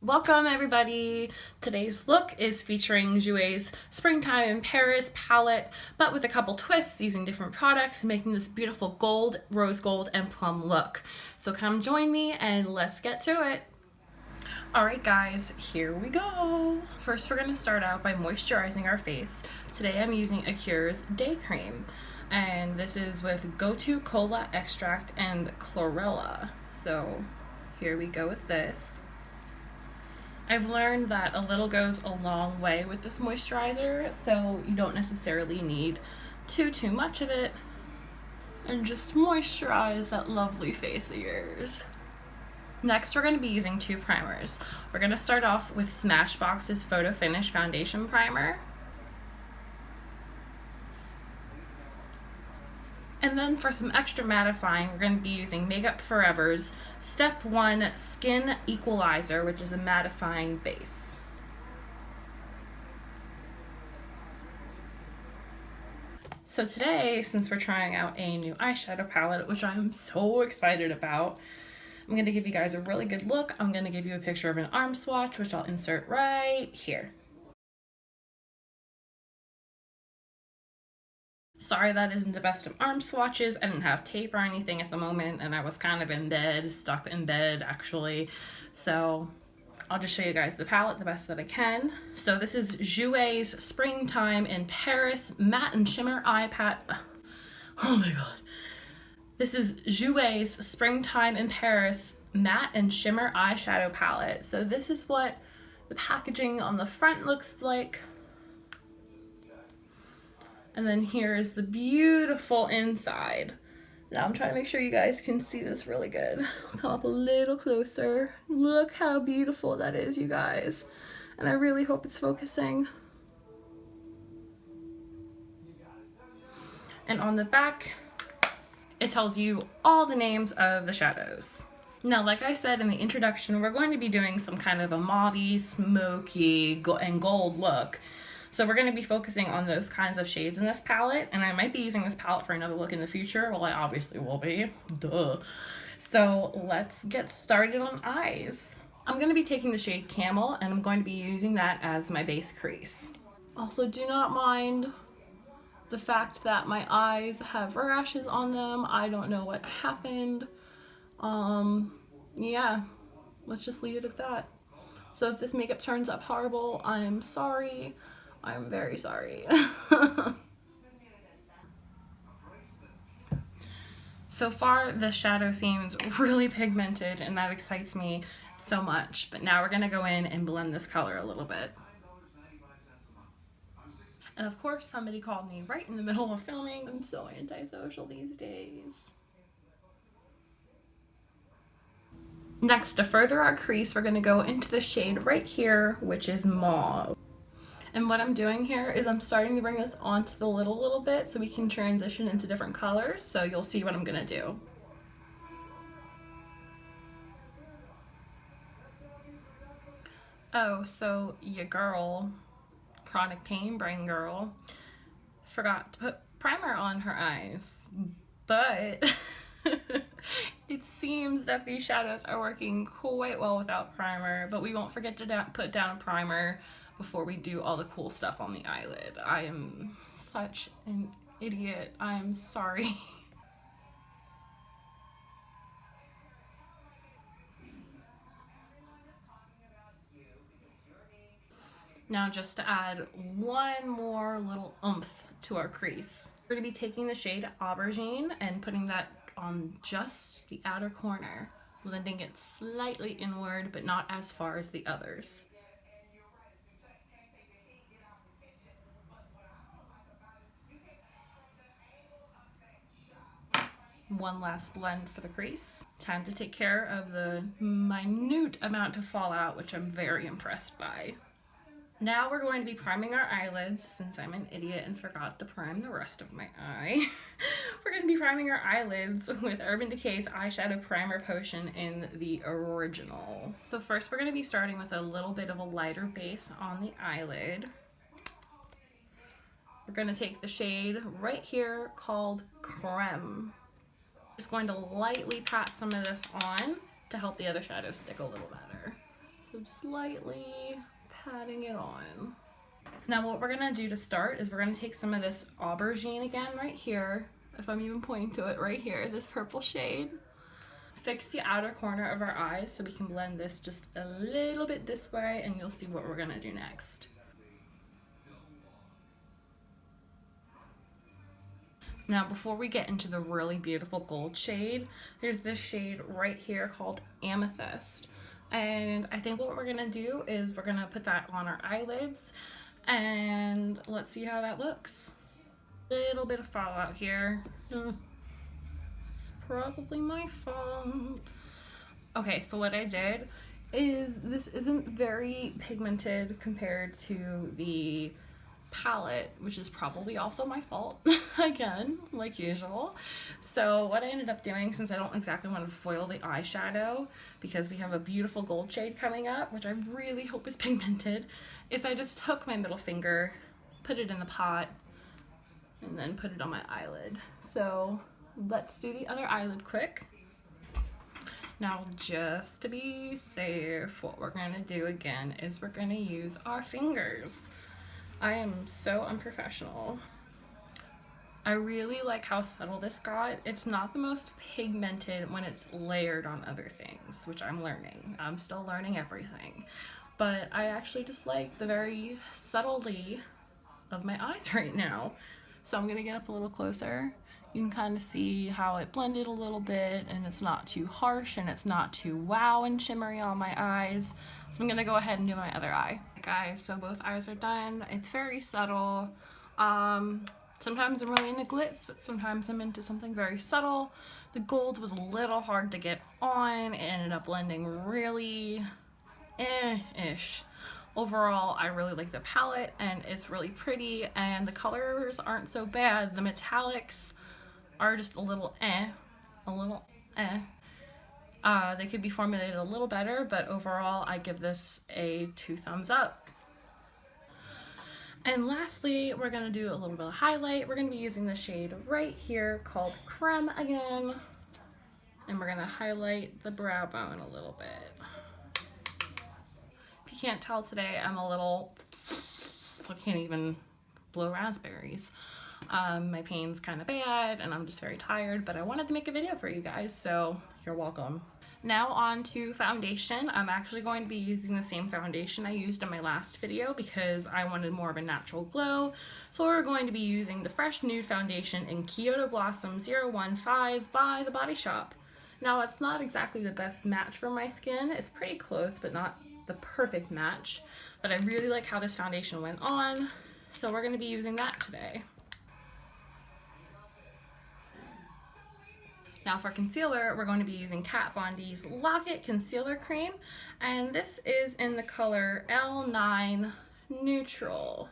Welcome everybody! Today's look is featuring Jouer's Springtime in Paris palette, but with a couple twists using different products and making this beautiful gold, rose gold, and plum look. So come join me and let's get to it! Alright guys, here we go! First we're going to start out by moisturizing our face. Today I'm using Acure's Day Cream, and this is with Kyoto Cola Extract and Chlorella. So here we go with this. I've learned that a little goes a long way with this moisturizer, so you don't necessarily need too much of it, and just moisturize that lovely face of yours. Next, we're going to be using two primers. We're going to start off with Smashbox's Photo Finish Foundation Primer. And then for some extra mattifying, we're going to be using Makeup Forever's Step 1 Skin Equalizer, which is a mattifying base. So today, since we're trying out a new eyeshadow palette, which I'm so excited about, I'm going to give you guys a really good look. I'm going to give you a picture of an arm swatch, which I'll insert right here. Sorry that isn't the best of arm swatches. I didn't have tape or anything at the moment, and I was kind of in bed, stuck in bed actually. So I'll just show you guys the palette the best that I can. So this is Jouer's Springtime in Paris Matte and Shimmer Eye Pat. Oh my god. This is Jouer's Springtime in Paris Matte and Shimmer Eyeshadow Palette. So this is what the packaging on the front looks like. And then here's the beautiful inside. Now I'm trying to make sure you guys can see this really good. Come up a little closer. Look how beautiful that is, you guys. And I really hope it's focusing. And on the back, it tells you all the names of the shadows. Now, like I said in the introduction, we're going to be doing some kind of a mauve, smoky, and gold look. So we're going to be focusing on those kinds of shades in this palette, and I might be using this palette for another look in the future. Well, I obviously will be. Duh. So let's get started on eyes. I'm going to be taking the shade Camel, and I'm going to be using that as my base crease. Also, do not mind the fact that my eyes have rashes on them. I don't know what happened. Yeah, let's just leave it at that. So if this makeup turns up horrible, I'm sorry. I'm very sorry. So far, the shadow seems really pigmented, and that excites me so much. But now we're gonna go in and blend this color a little bit. And of course, somebody called me right in the middle of filming. I'm so antisocial these days. Next, to further our crease, we're gonna go into the shade right here, which is Mauve. And what I'm doing here is I'm starting to bring this onto the lid a little bit so we can transition into different colors. So you'll see what I'm gonna do. Oh, so your girl, chronic pain brain girl, forgot to put primer on her eyes, but it seems that these shadows are working quite well without primer, but we won't forget to put down a primer before we do all the cool stuff on the eyelid. I am such an idiot. I am sorry. Now just to add one more little oomph to our crease, we're going to be taking the shade Aubergine and putting that on just the outer corner, blending it slightly inward but not as far as the others. One last blend for the crease. Time to take care of the minute amount of fallout, which I'm very impressed by. Now we're going to be priming our eyelids, since I'm an idiot and forgot to prime the rest of my eye. We're going to be priming our eyelids with Urban Decay's Eyeshadow Primer Potion in the original. So first we're going to be starting with a little bit of a lighter base on the eyelid. We're going to take the shade right here called Creme. Just going to lightly pat some of this on to help the other shadows stick a little better. So just lightly patting it on. Now what we're gonna do to start is we're gonna take some of this aubergine again right here, if I'm even pointing to it right here, this purple shade. Fix the outer corner of our eyes so we can blend this just a little bit this way, and you'll see what we're gonna do next. Now before we get into the really beautiful gold shade, there's this shade right here called Amethyst. And I think what we're gonna do is we're gonna put that on our eyelids and let's see how that looks. Little bit of fallout here. It's probably my fault. Okay, so what I did is this isn't very pigmented compared to the palette, which is probably also my fault again, like usual. So what I ended up doing, since I don't exactly want to foil the eyeshadow because we have a beautiful gold shade coming up, which I really hope is pigmented, is I just took my middle finger, put it in the pot, and then put it on my eyelid. So let's do the other eyelid quick. Now just to be safe, what we're gonna do again is we're gonna use our fingers. I am so unprofessional. I really like how subtle this got. It's not the most pigmented when it's layered on other things, which I'm learning. I'm still learning everything. But I actually just like the very subtlety of my eyes right now. So I'm gonna get up a little closer. You can kind of see how it blended a little bit, and it's not too harsh and it's not too wow and shimmery on my eyes. So I'm gonna go ahead and do my other eye. Guys, so both eyes are done. It's very subtle. Sometimes I'm really into glitz, but sometimes I'm into something very subtle. The gold was a little hard to get on. It ended up blending really ish. Overall, I really like the palette and it's really pretty, and the colors aren't so bad. The metallics are just a little eh. They could be formulated a little better, but overall I give this a 2 thumbs up. And lastly, we're gonna do a little bit of highlight. We're gonna be using the shade right here called Creme again. And we're gonna highlight the brow bone a little bit. If you can't tell today, I'm a little, I can't even blow raspberries. My pain's kind of bad and I'm just very tired, but I wanted to make a video for you guys, so you're welcome. Now on to foundation. I'm actually going to be using the same foundation I used in my last video because I wanted more of a natural glow. So we're going to be using the Fresh Nude Foundation in Kyoto Blossom 015 by The Body Shop. Now it's not exactly the best match for my skin. It's pretty close, but not the perfect match. But I really like how this foundation went on, so we're going to be using that today. Now for concealer, we're going to be using Kat Von D's Lock It Concealer Cream, and this is in the color L9 Neutral.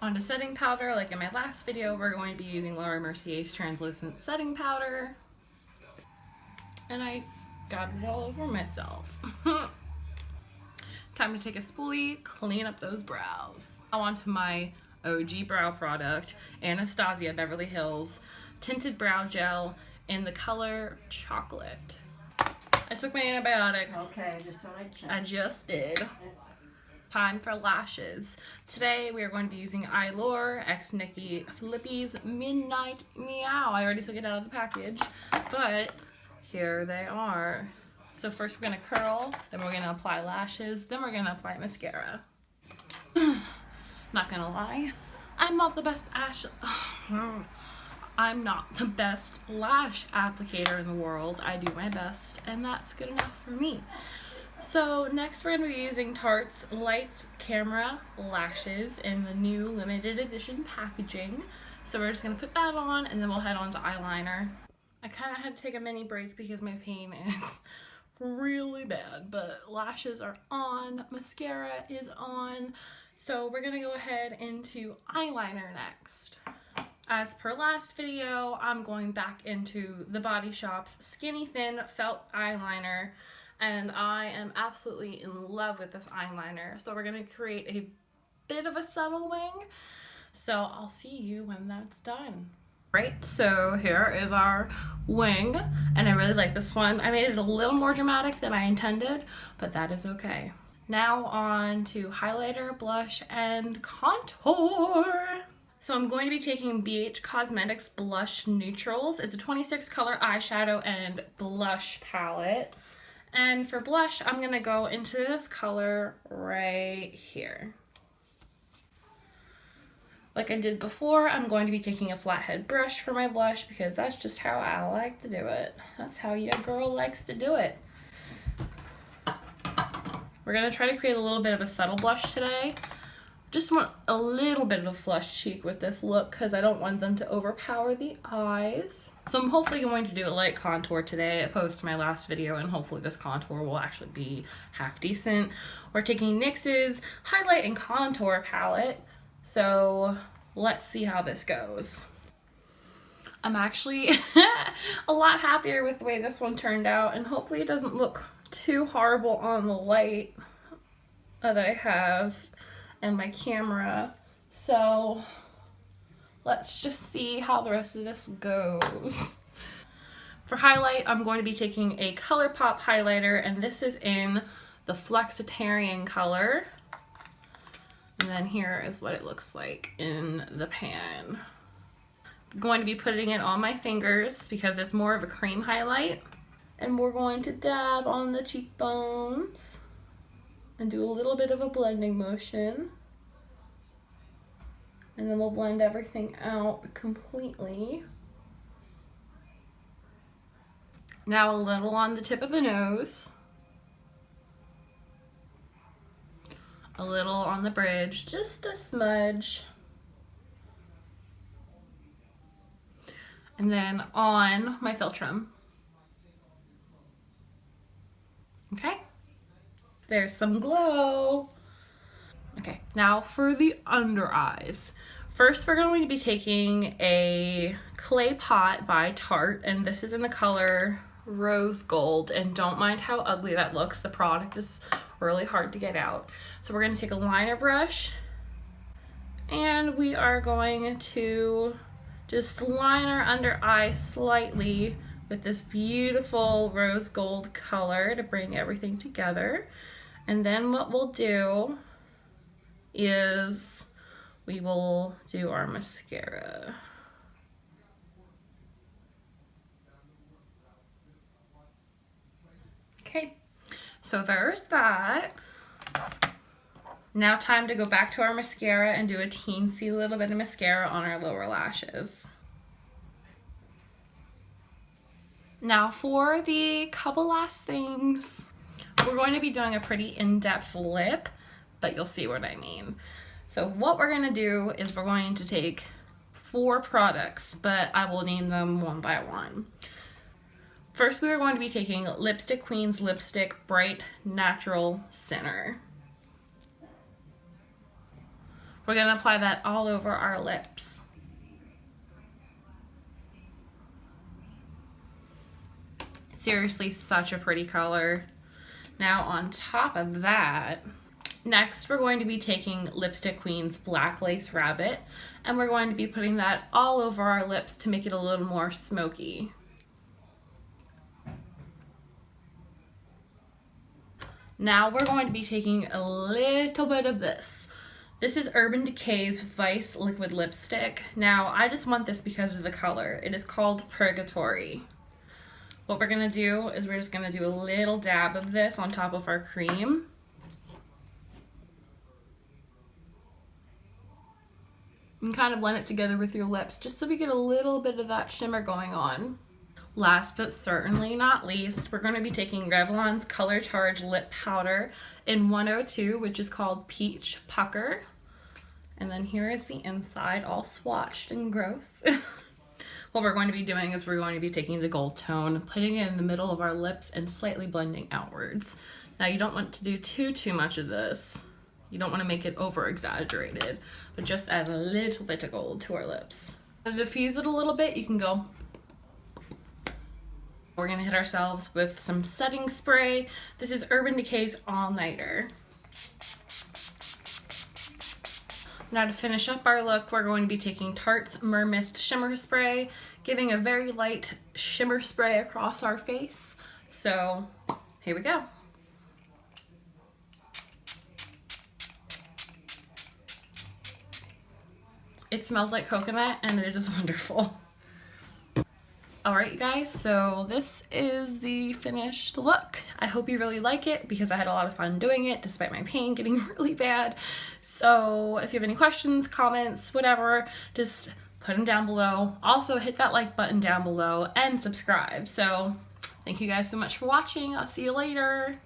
On to setting powder, like in my last video, we're going to be using Laura Mercier's Translucent Setting Powder. And I got it all over myself. Time to take a spoolie, clean up those brows. Now on to my OG brow product, Anastasia Beverly Hills Tinted Brow Gel in the color Chocolate. I took my antibiotic. Okay, just thought I'd check. I just did. Time for lashes. Today we are going to be using Eyelure X Nikki Filippi's Midnight Meow. I already took it out of the package, but here they are. So first we're gonna curl, then we're gonna apply lashes, then we're gonna apply mascara. Not gonna lie, I'm not the best lash applicator in the world. I do my best, and that's good enough for me. So next we're going to be using Tarte's Lights Camera Lashes in the new limited edition packaging. So we're just going to put that on, and then we'll head on to eyeliner. I kind of had to take a mini break because my pain is really bad, but lashes are on, mascara is on. So we're gonna go ahead into eyeliner next. As per last video, I'm going back into The Body Shop's Skinny Thin Felt Eyeliner, and I am absolutely in love with this eyeliner. So we're gonna create a bit of a subtle wing. So I'll see you when that's done. Right, so here is our wing, and I really like this one. I made it a little more dramatic than I intended, but that is okay. Now on to highlighter, blush, and contour. So I'm going to be taking BH Cosmetics Blush Neutrals. It's a 26 color eyeshadow and blush palette. And for blush, I'm gonna go into this color right here. Like I did before, I'm going to be taking a flathead brush for my blush because that's just how I like to do it. That's how your girl likes to do it. We're gonna try to create a little bit of a subtle blush today. Just want a little bit of a flush cheek with this look because I don't want them to overpower the eyes. So I'm hopefully going to do a light contour today opposed to my last video, and hopefully this contour will actually be half decent. We're taking NYX's highlight and contour palette, so let's see how this goes. I'm actually a lot happier with the way this one turned out, and hopefully it doesn't look too horrible on the light that I have and my camera. So let's just see how the rest of this goes. For highlight, I'm going to be taking a ColourPop highlighter, and this is in the Flexitarian color. And then here is what it looks like in the pan. I'm going to be putting it on my fingers because it's more of a cream highlight. And we're going to dab on the cheekbones and do a little bit of a blending motion. And then we'll blend everything out completely. Now a little on the tip of the nose. A little on the bridge, just a smudge. And then on my Filtrum. Okay, there's some glow. Okay, now for the under eyes. First, we're going to be taking a Clay Pot by Tarte, and this is in the color Rose Gold, and don't mind how ugly that looks. The product is really hard to get out. So we're going to take a liner brush, and we are going to just line our under eye slightly with this beautiful rose gold color to bring everything together. And then what we'll do is we will do our mascara. Okay, so there's that. Now time to go back to our mascara and do a teensy little bit of mascara on our lower lashes. Now for the couple last things, we're going to be doing a pretty in-depth lip, but you'll see what I mean. So what we're gonna do is we're going to take 4 products, but I will name them one by one. First, we are going to be taking Lipstick Queen's Lipstick Bright Natural Center. We're gonna apply that all over our lips. Seriously, such a pretty color. Now on top of that, next we're going to be taking Lipstick Queen's Black Lace Rabbit, and we're going to be putting that all over our lips to make it a little more smoky. Now we're going to be taking a little bit of this. This is Urban Decay's Vice Liquid Lipstick. Now I just want this because of the color. It is called Purgatory. What we're gonna do is we're just gonna do a little dab of this on top of our cream. And kind of blend it together with your lips just so we get a little bit of that shimmer going on. Last but certainly not least, we're gonna be taking Revlon's Color Charge Lip Powder in 102, which is called Peach Pucker. And then here is the inside, all swatched and gross. What we're going to be doing is we're going to be taking the gold tone, putting it in the middle of our lips and slightly blending outwards. Now you don't want to do too much of this. You don't want to make it over exaggerated, but just add a little bit of gold to our lips. To diffuse it a little bit, you can go. We're gonna hit ourselves with some setting spray. This is Urban Decay's All Nighter. Now to finish up our look, we're going to be taking Tarte's Mermist Shimmer Spray, giving a very light shimmer spray across our face. So here we go. It smells like coconut and it is wonderful. Alright you guys, so this is the finished look. I hope you really like it because I had a lot of fun doing it despite my pain getting really bad. So if you have any questions, comments, whatever, just put them down below. Also hit that like button down below and subscribe. So thank you guys so much for watching. I'll see you later.